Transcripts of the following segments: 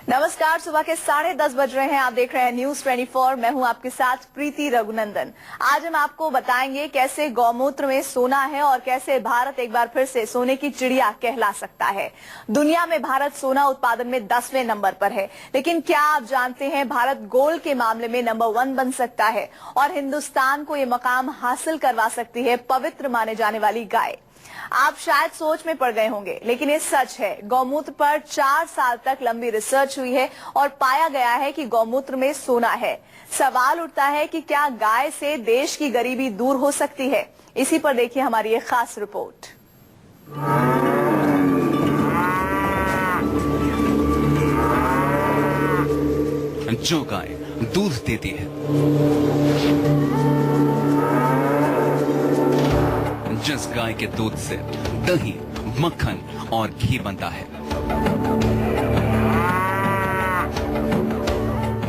नमस्कार, सुबह के 10:30 बज रहे हैं। आप देख रहे हैं न्यूज 24। मैं हूं आपके साथ प्रीति रघुनंदन। आज हम आपको बताएंगे कैसे गौमूत्र में सोना है और कैसे भारत एक बार फिर से सोने की चिड़िया कहला सकता है। दुनिया में भारत सोना उत्पादन में 10वें नंबर पर है, लेकिन क्या आप जानते हैं भारत गोल्ड के मामले में नंबर 1 बन सकता है और हिंदुस्तान को ये मकाम हासिल करवा सकती है पवित्र माने जाने वाली गाय। आप शायद सोच में पड़ गए होंगे, लेकिन ये सच है। गौमूत्र पर 4 साल तक लंबी रिसर्च हुई है और पाया गया है कि गौमूत्र में सोना है। सवाल उठता है कि क्या गाय से देश की गरीबी दूर हो सकती है? इसी पर देखिए हमारी ये खास रिपोर्ट। जो गाय दूध देती है, जिस गाय के दूध से दही, मक्खन और घी बनता है,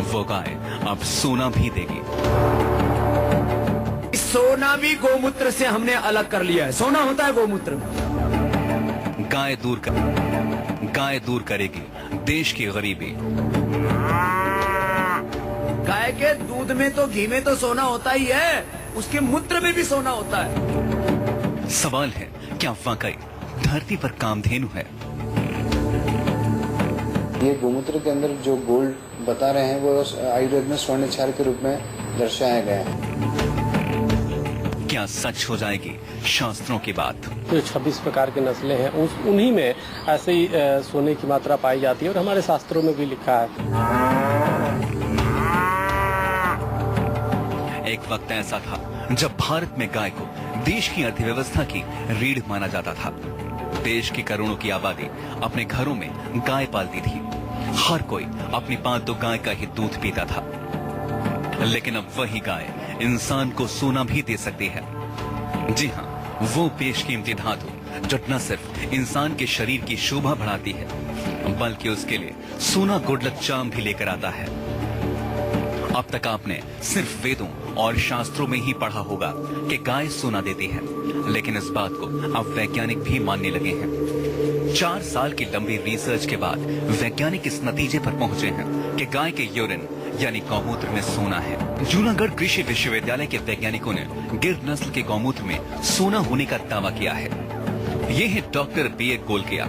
वो गाय अब सोना भी देगी। सोना भी गौमूत्र से हमने अलग कर लिया है। सोना होता है गौमूत्र। गाय दूर करेगी देश की गरीबी। गाय के दूध में तो, घी में तो सोना होता ही है, उसके मूत्र में भी सोना होता है। सवाल है, क्या वाकई धरती पर कामधेनु है? ये गौमूत्र के अंदर जो गोल्ड बता रहे हैं वो आयुर्वेद में स्वर्ण क्षार के रूप में दर्शाया गया है। क्या सच हो जाएगी शास्त्रों की बात? जो 26 प्रकार की नस्लें हैं उन्हीं में ऐसे ही सोने की मात्रा पाई जाती है और हमारे शास्त्रों में भी लिखा है। एक वक्त ऐसा था जब भारत में गाय को देश की अर्थव्यवस्था की रीढ़ माना जाता था। देश की करोड़ों की आबादी अपने घरों में गाय पालती थी। हर कोई अपनी पालतू गाय का ही दूध पीता था। लेकिन अब वही गाय इंसान को सोना भी दे सकती है। जी हाँ, वो बेशकीमती धातु जो न सिर्फ इंसान के शरीर की शोभा बढ़ाती है, बल्कि उसके लिए सोना गुडलक चार्म भी लेकर आता है। अब तक आपने सिर्फ वेदों और शास्त्रों में ही पढ़ा होगा कि गाय सोना देती है, लेकिन इस बात को अब वैज्ञानिक भी मानने लगे हैं। 4 साल की लंबी रिसर्च के बाद वैज्ञानिक इस नतीजे पर पहुंचे हैं कि गाय के यूरिन यानी गौमूत्र में सोना है। जूनागढ़ कृषि विश्वविद्यालय के वैज्ञानिकों ने गिर नस्ल के गौमूत्र में सोना होने का दावा किया है। ये है doctor B.A. Golakiya.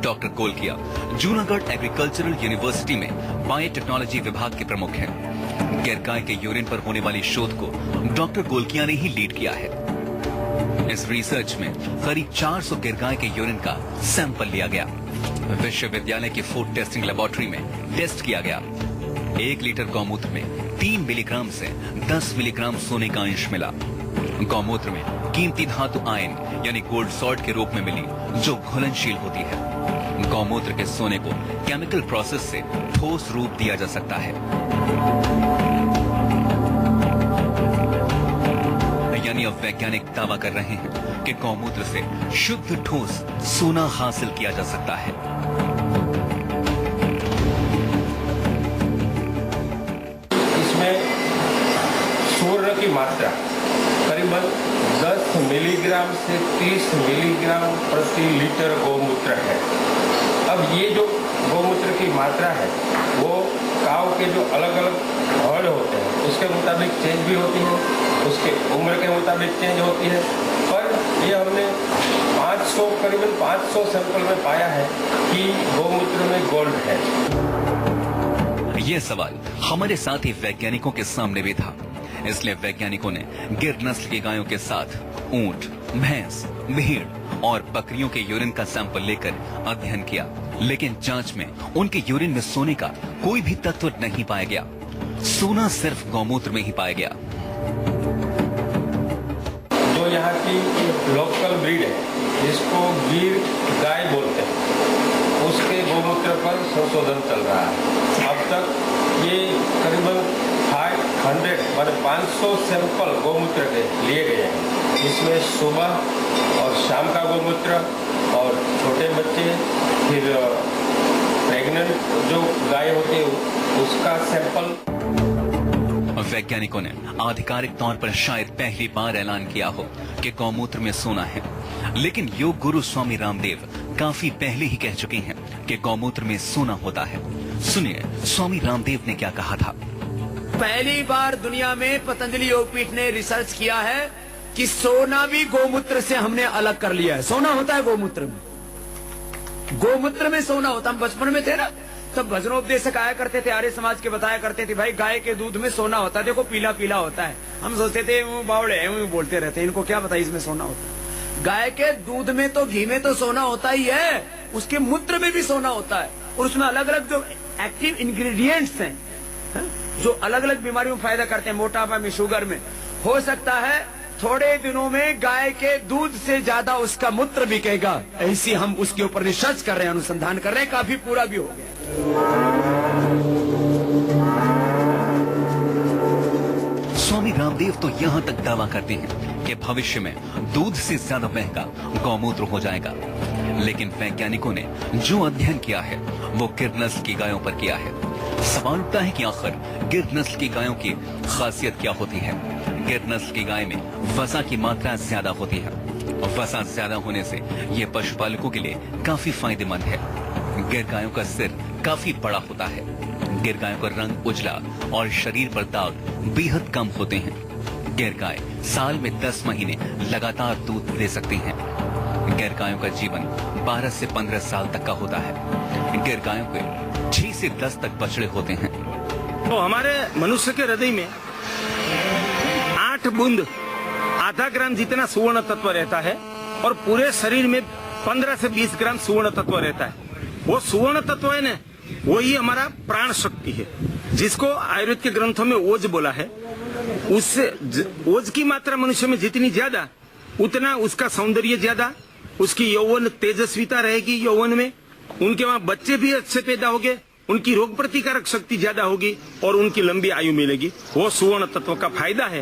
Doctor Golakiya Junagadh agricultural university में बायोटेक्नोलॉजी विभाग के प्रमुख हैं। गिर गाय के यूरिन पर होने वाली शोध को डॉक्टर गोलकिया ने ही लीड किया है। इस रिसर्च में करीब 400 गिर गाय के यूरिन का सैंपल लिया गया। विश्वविद्यालय की फूड टेस्टिंग लेबोरेटरी में टेस्ट किया गया। 1 लीटर गौमूत्र में 3 मिलीग्राम से 10 मिलीग्राम सोने का अंश मिला। गौमूत्र में कीमती धातु आयन यानी गोल्ड सॉल्ट के रूप में मिली, जो घुलनशील होती है। गौमूत्र के सोने को केमिकल प्रोसेस से ठोस रूप दिया जा सकता है, यानी अब वैज्ञानिक दावा कर रहे हैं कि गौमूत्र से शुद्ध ठोस सोना हासिल किया जा सकता है। इसमें सूर्य की मात्रा करीबन 10 मिलीग्राम से 30 मिलीग्राम प्रति लीटर गौमूत्र है। अब ये जो गौमूत्र की मात्रा है वो काऊ के जो अलग अलग हॉर्न होते हैं उसके मुताबिक चेंज भी होती है, उसके उम्र के मुताबिक चेंज होती है। पर ये हमने करीबन 500 सैंपल में पाया है कि गौमूत्र में गोल्ड है। ये सवाल हमारे साथी वैज्ञानिकों के सामने भी था, इसलिए वैज्ञानिकों ने गिर नस्ल की गायों के साथ ऊंट, भैंस, भेड़ और बकरियों के यूरिन का सैंपल लेकर अध्ययन किया, लेकिन जांच में उनके यूरिन में सोने का कोई भी तत्व नहीं पाया गया। सोना सिर्फ गौमूत्र में ही पाया गया। जो यहाँ की लोकल ब्रीड है जिसको गिर गाय बोलते हैं, उसके गौमूत्र पर संशोधन चल रहा है। अब तक ये करीबन 500 सैंपल गौमूत्र के लिए गए हैं। इसमें सुबह और शाम का गौमूत्र और छोटे बच्चे, फिर प्रेग्नेंट जो गाय होती है उसका सैंपल। वैज्ञानिकों ने आधिकारिक तौर पर शायद पहली बार ऐलान किया हो कि गौमूत्र में सोना है, लेकिन योग गुरु स्वामी रामदेव काफी पहले ही कह चुके हैं कि गौमूत्र में सोना होता है। सुनिए स्वामी रामदेव ने क्या कहा था। पहली बार दुनिया में पतंजलि योगपीठ ने रिसर्च किया है कि सोना भी गोमूत्र से हमने अलग कर लिया है। सोना होता है गोमूत्र में, गोमूत्र में सोना होता। हम बचपन में थे ना, तब भजनोपदेशक आया करते थे, आर्य समाज के बताया करते थे, भाई गाय के दूध में सोना होता है, देखो पीला पीला होता है। हम सोचते थे वो बावड़े हैं, वो बोलते रहते हैं, इनको क्या पता इसमें सोना होता है। गाय के दूध में तो, घी में तो सोना होता ही है, उसके मूत्र में भी सोना होता है। और उसमें अलग अलग जो एक्टिव इंग्रेडिएंट्स हैं, जो अलग अलग बीमारियों में फायदा करते हैं, मोटापा में, शुगर में। हो सकता है थोड़े दिनों में गाय के दूध से ज्यादा उसका मूत्र बिकेगा। ऐसी हम उसके ऊपर रिसर्च कर रहे हैं, अनुसंधान कर रहे हैं, काफी पूरा भी हो गया। स्वामी रामदेव तो यहाँ तक दावा करते हैं कि भविष्य में दूध से ज्यादा महंगा गौमूत्र हो जाएगा। लेकिन वैज्ञानिकों ने जो अध्ययन किया है वो गिर नस्ल की गायों पर किया है। सवाल उठता है कि आखिर गिर नस्ल की गायों की खासियत क्या होती है। गिर नस्ल की गाय में वसा की मात्रा ज्यादा होती है। वसा ज्यादा होने से ये पशुपालकों के लिए काफी फायदेमंद है। गिर गायों का सिर काफी बड़ा होता है। गिर गायों का रंग उजला और शरीर पर दाग बेहद कम होते हैं। गिर गाय साल में 10 महीने लगातार दूध दे सकती हैं। गिर गायों का जीवन 12 से 15 साल तक का होता है। गिर गायों के 6 से 10 तक बछड़े होते हैं। तो हमारे मनुष्य के हृदय में 8 बूंद आधा ग्राम जितना सुवर्ण तत्व रहता है और पूरे शरीर में 15 से 20 ग्राम सुवर्ण तत्व रहता है। वो सुवर्ण तत्व है ना, वही हमारा प्राण शक्ति है, जिसको आयुर्वेद के ग्रंथों में ओज बोला है। उससे ओज की मात्रा मनुष्य में जितनी ज्यादा, उतना उसका सौंदर्य ज्यादा, उसकी यौवन तेजस्विता रहेगी। यौवन में उनके वहां बच्चे भी अच्छे पैदा होंगे, उनकी रोग प्रतिकारक शक्ति ज्यादा होगी और उनकी लंबी आयु मिलेगी। वो सुवर्ण तत्व का फायदा है।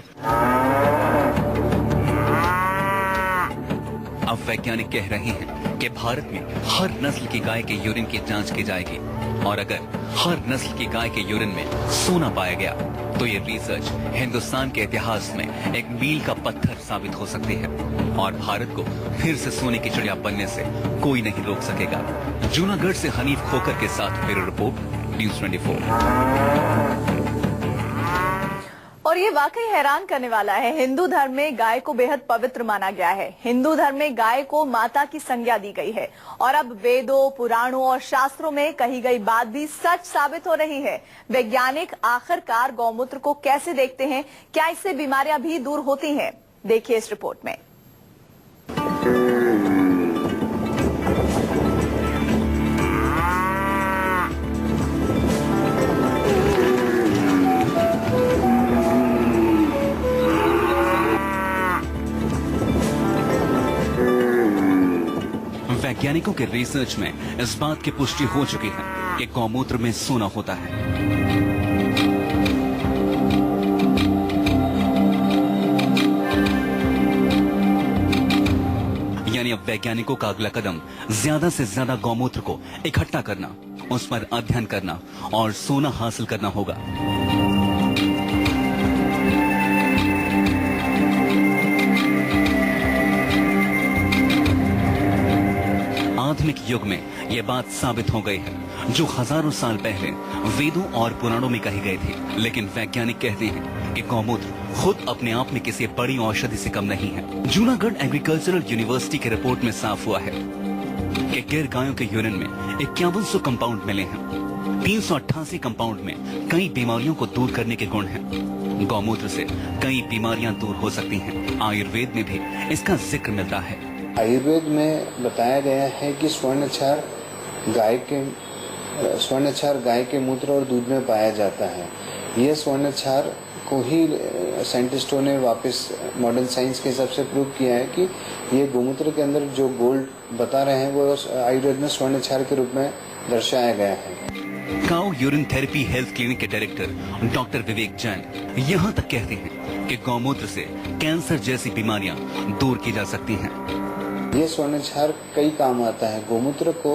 अब वैज्ञानिक कह रहे हैं कि भारत में हर नस्ल की गाय के यूरिन की जांच की जाएगी और अगर हर नस्ल की गाय के यूरिन में सोना पाया गया तो ये रिसर्च हिंदुस्तान के इतिहास में एक मील का पत्थर साबित हो सकती है और भारत को फिर से सोने की चिड़िया बनने से कोई नहीं रोक सकेगा। जूनागढ़ से हनीफ खोकर के साथ ब्यूरो रिपोर्ट, न्यूज़ 24। और ये वाकई हैरान करने वाला है। हिंदू धर्म में गाय को बेहद पवित्र माना गया है। हिंदू धर्म में गाय को माता की संज्ञा दी गई है और अब वेदों, पुराणों और शास्त्रों में कही गई बात भी सच साबित हो रही है। वैज्ञानिक आखिरकार गौमूत्र को कैसे देखते हैं? क्या इससे बीमारियां भी दूर होती हैं? देखिए इस रिपोर्ट में। वैज्ञानिकों के रिसर्च में इस बात की पुष्टि हो चुकी है कि गौमूत्र में सोना होता है। यानी अब वैज्ञानिकों का अगला कदम ज्यादा से ज्यादा गौमूत्र को इकट्ठा करना, उस पर अध्ययन करना और सोना हासिल करना होगा। आधुनिक युग में यह बात साबित हो गई है जो हजारों साल पहले वेदों और पुराणों में कही गई थी। लेकिन वैज्ञानिक कहते हैं कि गौमूत्र खुद अपने आप में किसी बड़ी औषधि से कम नहीं है। जूनागढ़ एग्रीकल्चरल यूनिवर्सिटी के रिपोर्ट में साफ हुआ है कि गिर गायों के यूरिन में 5100 कंपाउंड मिले हैं। 388 कंपाउंड में कई बीमारियों को दूर करने के गुण हैं। गौमूत्र से कई बीमारियां दूर हो सकती हैं। आयुर्वेद में भी इसका जिक्र मिलता है। आयुर्वेद में बताया गया है कि स्वर्णक्षार गाय के मूत्र और दूध में पाया जाता है। यह स्वर्णक्षार को ही साइंटिस्टों ने वापस मॉडर्न साइंस के हिसाब से प्रूव किया है कि ये गोमूत्र के अंदर जो गोल्ड बता रहे हैं वो आयुर्वेद में स्वर्णक्षार के रूप में दर्शाया गया है। Cow urine therapy health clinic के डायरेक्टर डॉक्टर विवेक जैन यहाँ तक कहते हैं कि गौमूत्र से कैंसर जैसी बीमारियां दूर की जा सकती हैं। ये स्वर्णक्षार कई काम आता है। गोमूत्र को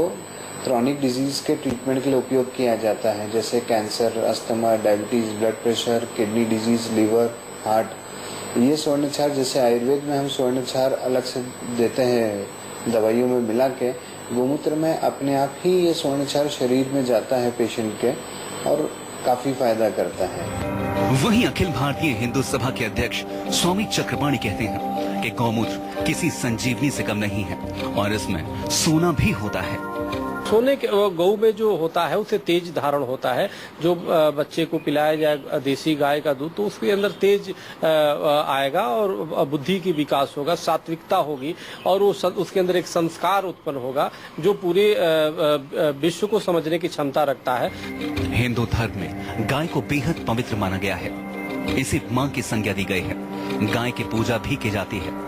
क्रॉनिक डिजीज के ट्रीटमेंट के लिए उपयोग किया जाता है, जैसे cancer, asthma, diabetes, blood pressure, kidney disease, liver, heart. ये स्वर्णक्षार जैसे आयुर्वेद में हम स्वर्णक्षार अलग से देते हैं दवाइयों में मिला के, गोमूत्र में अपने आप ही ये स्वर्णक्षार शरीर में जाता है पेशेंट के और काफी फायदा करता है। वहीं अखिल भारतीय हिंदू सभा के अध्यक्ष स्वामी चक्रपाणी कहते हैं कि गौमूत्र किसी संजीवनी से कम नहीं है और इसमें सोना भी होता है। सोने के गऊ में जो होता है उससे तेज धारण होता है। जो बच्चे को पिलाया जाए देसी गाय का दूध तो उसके अंदर तेज आएगा और बुद्धि की विकास होगा, सात्विकता होगी और वो उसके अंदर एक संस्कार उत्पन्न होगा जो पूरे विश्व को समझने की क्षमता रखता है। हिंदू धर्म में गाय को बेहद पवित्र माना गया है। इसे मां की संज्ञा दी गई है। गाय की पूजा भी की जाती है।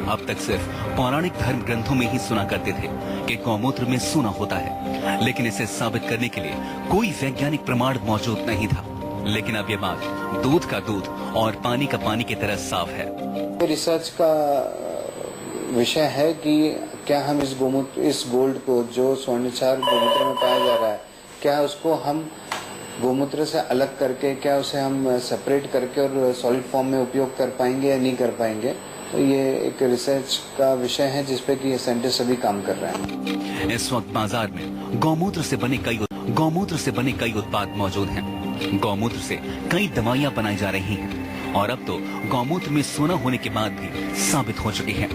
अब तक सिर्फ पौराणिक धर्म ग्रंथों में ही सुना करते थे कि गौमूत्र में सोना होता है, लेकिन इसे साबित करने के लिए कोई वैज्ञानिक प्रमाण मौजूद नहीं था। लेकिन अब ये बात दूध का दूध और पानी का पानी की तरह साफ है। रिसर्च का विषय है कि क्या हम इस गोल्ड को जो स्वर्णक्षार गोमूत्र में पाया जा रहा है, क्या उसको हम गोमूत्र से अलग करके, क्या उसे हम सेपरेट करके और सॉलिड फॉर्म में उपयोग कर पाएंगे या नहीं कर पाएंगे। तो ये एक रिसर्च का विषय है जिसपे कि ये साइंटिस्ट अभी काम कर रहे हैं। इस वक्त बाजार में गौमूत्र से बने कई उत्पाद मौजूद हैं। गौमूत्र से कई दवाइयां बनाई जा रही हैं और अब तो गौमूत्र में सोना होने के बाद भी साबित हो चुकी है।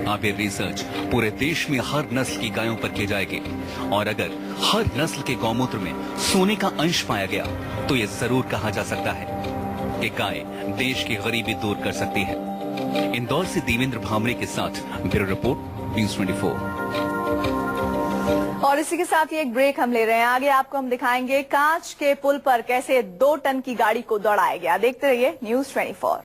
अब ये रिसर्च पूरे देश में हर नस्ल की गायों पर की जाएगी और अगर हर नस्ल के गौमूत्र में सोने का अंश पाया गया तो ये जरूर कहा जा सकता है कि गाय देश की गरीबी दूर कर सकती है। इंदौर से देवेंद्र भामरे के साथ ब्यूरो रिपोर्ट न्यूज़ 24। और इसी के साथ ही एक ब्रेक हम ले रहे हैं। आगे आपको हम दिखाएंगे कांच के पुल पर कैसे 2 टन की गाड़ी को दौड़ाया गया। देखते रहिए न्यूज़ 24।